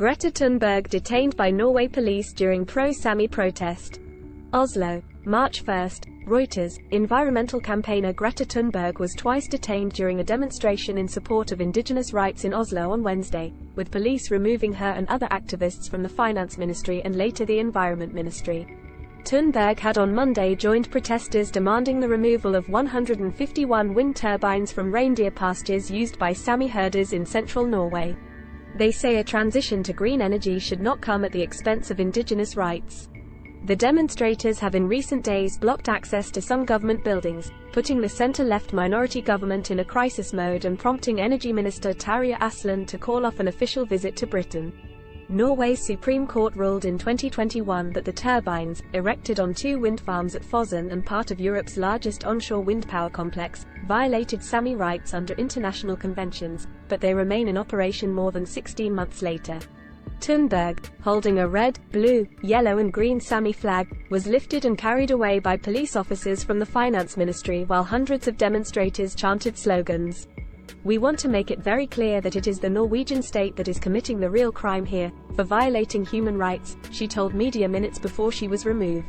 Greta Thunberg detained by Norway police during pro-Sami protest. Oslo, March 1. Reuters. Environmental campaigner Greta Thunberg was twice detained during a demonstration in support of indigenous rights in Oslo on Wednesday, with police removing her and other activists from the Finance Ministry and later the Environment Ministry. Thunberg had on Monday joined protesters demanding the removal of 151 wind turbines from reindeer pastures used by Sami herders in central Norway. They say a transition to green energy should not come at the expense of indigenous rights. The demonstrators have in recent days blocked access to some government buildings, putting the center-left minority government in a crisis mode and prompting Energy Minister Terje Aasland to call off an official visit to Britain. Norway's Supreme Court ruled in 2021 that the turbines, erected on 2 wind farms at Fosen and part of Europe's largest onshore wind power complex, violated Sami rights under international conventions, but they remain in operation more than 16 months later. Thunberg, holding a red, blue, yellow and green Sami flag, was lifted and carried away by police officers from the Finance Ministry while hundreds of demonstrators chanted slogans. "We want to make it very clear that it is the Norwegian state that is committing the real crime here, for violating human rights," she told media minutes before she was removed.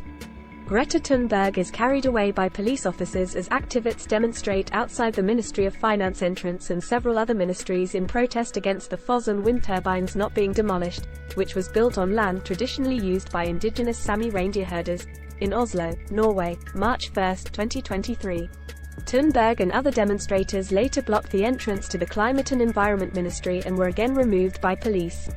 Greta Thunberg is carried away by police officers as activists demonstrate outside the Ministry of Finance entrance and several other ministries in protest against the Fosen wind turbines not being demolished, which was built on land traditionally used by indigenous Sami reindeer herders, in Oslo, Norway, March 1, 2023. Thunberg and other demonstrators later blocked the entrance to the Climate and Environment Ministry and were again removed by police.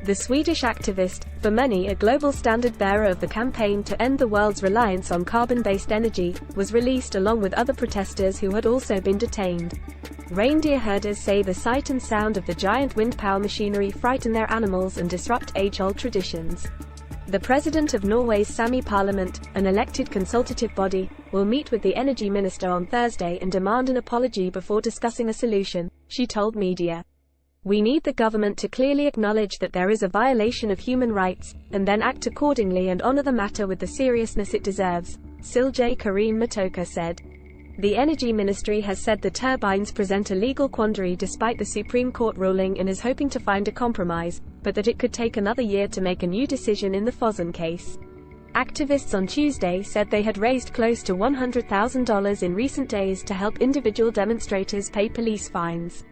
The Swedish activist, for many a global standard-bearer of the campaign to end the world's reliance on carbon-based energy, was released along with other protesters who had also been detained. Reindeer herders say the sight and sound of the giant wind power machinery frighten their animals and disrupt age-old traditions. The president of Norway's Sami Parliament, an elected consultative body, will meet with the energy minister on Thursday and demand an apology before discussing a solution, she told media. "We need the government to clearly acknowledge that there is a violation of human rights, and then act accordingly and honor the matter with the seriousness it deserves," Silje Karim Matoka said. The Energy Ministry has said the turbines present a legal quandary despite the Supreme Court ruling and is hoping to find a compromise, but that it could take another year to make a new decision in the Fosen case. Activists on Tuesday said they had raised close to $100,000 in recent days to help individual demonstrators pay police fines.